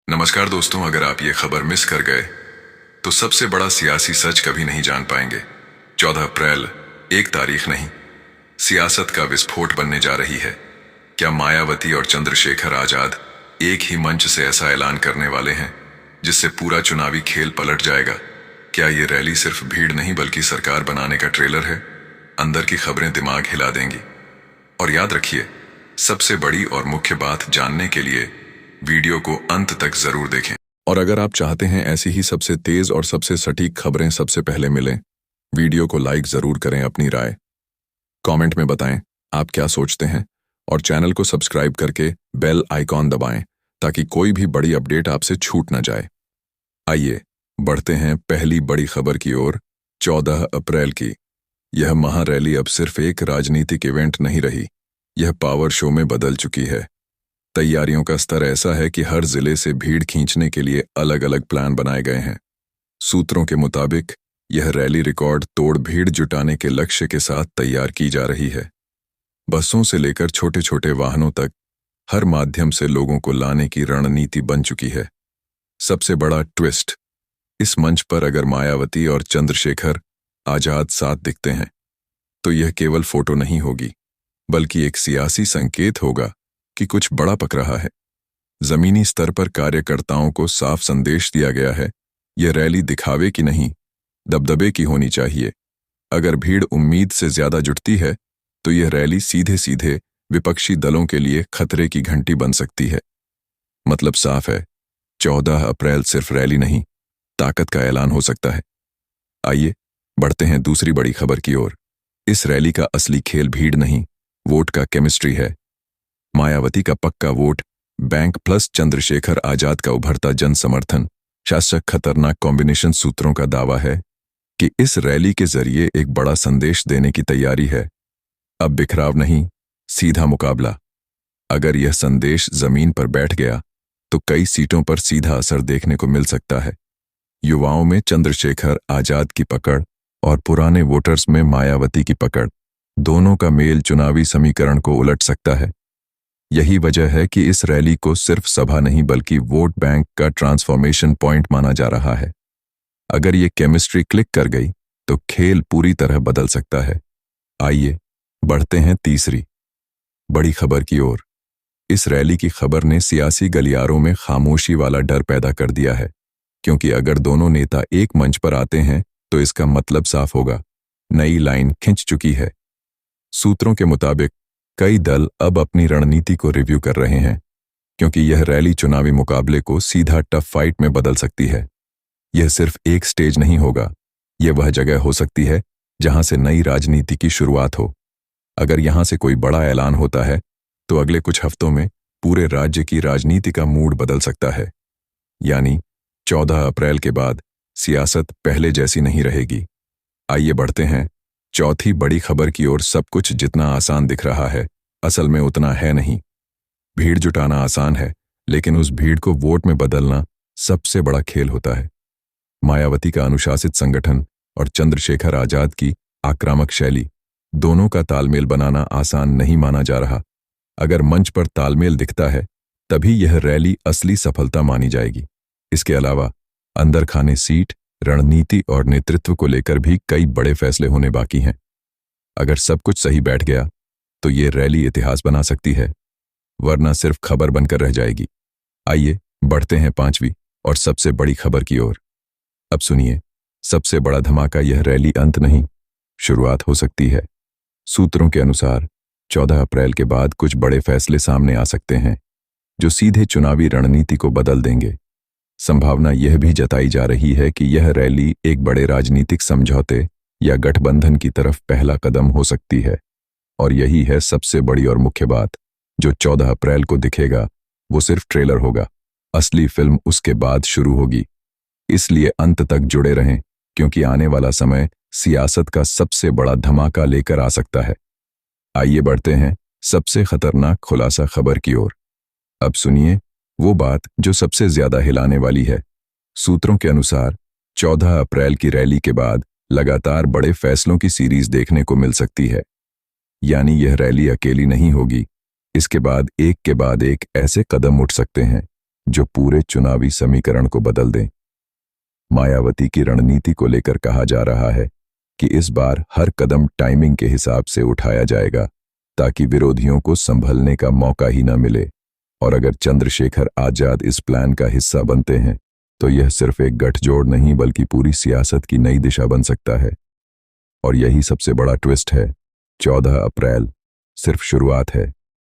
नमस्कार दोस्तों, अगर आप ये खबर मिस कर गए तो सबसे बड़ा सियासी सच कभी नहीं जान पाएंगे। 14 अप्रैल एक तारीख नहीं, सियासत का विस्फोट बनने जा रही है। क्या मायावती और चंद्रशेखर आजाद एक ही मंच से ऐसा ऐलान करने वाले हैं जिससे पूरा चुनावी खेल पलट जाएगा? क्या ये रैली सिर्फ भीड़ नहीं बल्कि सरकार बनाने का ट्रेलर है? अंदर की खबरें दिमाग हिला देंगी। और याद रखिए, सबसे बड़ी और मुख्य बात जानने के लिए वीडियो को अंत तक जरूर देखें। और अगर आप चाहते हैं ऐसी ही सबसे तेज और सबसे सटीक खबरें सबसे पहले मिलें, वीडियो को लाइक जरूर करें, अपनी राय कमेंट में बताएं आप क्या सोचते हैं, और चैनल को सब्सक्राइब करके बेल आइकॉन दबाएं ताकि कोई भी बड़ी अपडेट आपसे छूट ना जाए। आइए बढ़ते हैं पहली बड़ी खबर की ओर। 14 अप्रैल की यह महारैली अब सिर्फ एक राजनीतिक इवेंट नहीं रही, यह पावर शो में बदल चुकी है। तैयारियों का स्तर ऐसा है कि हर जिले से भीड़ खींचने के लिए अलग अलग प्लान बनाए गए हैं। सूत्रों के मुताबिक यह रैली रिकॉर्ड तोड़ भीड़ जुटाने के लक्ष्य के साथ तैयार की जा रही है। बसों से लेकर छोटे छोटे वाहनों तक हर माध्यम से लोगों को लाने की रणनीति बन चुकी है। सबसे बड़ा ट्विस्ट, इस मंच पर अगर मायावती और चंद्रशेखर आजाद साथ दिखते हैं तो यह केवल फोटो नहीं होगी, बल्कि एक सियासी संकेत होगा कि कुछ बड़ा पक रहा है। जमीनी स्तर पर कार्यकर्ताओं को साफ संदेश दिया गया है, यह रैली दिखावे की नहीं, दबदबे की होनी चाहिए। अगर भीड़ उम्मीद से ज्यादा जुटती है तो यह रैली सीधे सीधे विपक्षी दलों के लिए खतरे की घंटी बन सकती है। मतलब साफ है, 14 अप्रैल सिर्फ रैली नहीं, ताकत का ऐलान हो सकता है। आइए बढ़ते हैं दूसरी बड़ी खबर की ओर। इस रैली का असली खेल भीड़ नहीं, वोट का केमिस्ट्री है। मायावती का पक्का vote bank plus Chandrashekhar Azad का उभरता जन समर्थन, शासक खतरनाक कॉम्बिनेशन। सूत्रों का दावा है कि इस रैली के जरिए एक बड़ा संदेश देने की तैयारी है। अब बिखराव नहीं, सीधा मुकाबला। अगर यह संदेश जमीन पर बैठ गया तो कई सीटों पर सीधा असर देखने को मिल सकता है। युवाओं में चंद्रशेखर आजाद की पकड़ और पुराने वोटर्स में मायावती की पकड़, दोनों का मेल चुनावी समीकरण को उलट सकता है। यही वजह है कि इस रैली को सिर्फ सभा नहीं बल्कि वोट बैंक का ट्रांसफॉर्मेशन पॉइंट माना जा रहा है। अगर ये केमिस्ट्री क्लिक कर गई तो खेल पूरी तरह बदल सकता है। आइए बढ़ते हैं तीसरी बड़ी खबर की ओर। इस रैली की खबर ने सियासी गलियारों में खामोशी वाला डर पैदा कर दिया है, क्योंकि अगर दोनों नेता एक मंच पर आते हैं तो इसका मतलब साफ होगा, नई लाइन खिंच चुकी है। सूत्रों के मुताबिक कई दल अब अपनी रणनीति को रिव्यू कर रहे हैं, क्योंकि यह रैली चुनावी मुकाबले को सीधा टफ फाइट में बदल सकती है। यह सिर्फ एक स्टेज नहीं होगा, यह वह जगह हो सकती है जहां से नई राजनीति की शुरुआत हो। अगर यहां से कोई बड़ा ऐलान होता है तो अगले कुछ हफ्तों में पूरे राज्य की राजनीति का मूड बदल सकता है। यानी 14 अप्रैल के बाद सियासत पहले जैसी नहीं रहेगी। आइए बढ़ते हैं चौथी बड़ी खबर की ओर। सब कुछ जितना आसान दिख रहा है, असल में उतना है नहीं। भीड़ जुटाना आसान है, लेकिन उस भीड़ को वोट में बदलना सबसे बड़ा खेल होता है। मायावती का अनुशासित संगठन और चंद्रशेखर आजाद की आक्रामक शैली, दोनों का तालमेल बनाना आसान नहीं माना जा रहा। अगर मंच पर तालमेल दिखता है तभी यह रैली असली सफलता मानी जाएगी। इसके अलावा अंदर खाने सीट, रणनीति और नेतृत्व को लेकर भी कई बड़े फैसले होने बाकी हैं। अगर सब कुछ सही बैठ गया तो ये रैली इतिहास बना सकती है, वरना सिर्फ खबर बनकर रह जाएगी। आइए बढ़ते हैं पांचवी और सबसे बड़ी खबर की ओर। अब सुनिए, सबसे बड़ा धमाका, यह रैली अंत नहीं, शुरुआत हो सकती है। सूत्रों के अनुसार 14 अप्रैल के बाद कुछ बड़े फैसले सामने आ सकते हैं जो सीधे चुनावी रणनीति को बदल देंगे। संभावना यह भी जताई जा रही है कि यह रैली एक बड़े राजनीतिक समझौते या गठबंधन की तरफ पहला कदम हो सकती है। और यही है सबसे बड़ी और मुख्य बात, जो 14 अप्रैल को दिखेगा वो सिर्फ ट्रेलर होगा, असली फिल्म उसके बाद शुरू होगी। इसलिए अंत तक जुड़े रहें, क्योंकि आने वाला समय सियासत का सबसे बड़ा धमाका लेकर आ सकता है। आइए बढ़ते हैं सबसे खतरनाक खुलासा खबर की ओर। अब सुनिए वो बात जो सबसे ज्यादा हिलाने वाली है। सूत्रों के अनुसार 14 अप्रैल की रैली के बाद लगातार बड़े फैसलों की सीरीज देखने को मिल सकती है। यानी यह रैली अकेली नहीं होगी, इसके बाद एक के बाद एक ऐसे कदम उठ सकते हैं जो पूरे चुनावी समीकरण को बदल दें। मायावती की रणनीति को लेकर कहा जा रहा है कि इस बार हर कदम टाइमिंग के हिसाब से उठाया जाएगा ताकि विरोधियों को संभलने का मौका ही न मिले। और अगर चंद्रशेखर आजाद इस प्लान का हिस्सा बनते हैं तो यह सिर्फ एक गठजोड़ नहीं बल्कि पूरी सियासत की नई दिशा बन सकता है। और यही सबसे बड़ा ट्विस्ट है, 14 अप्रैल सिर्फ शुरुआत है।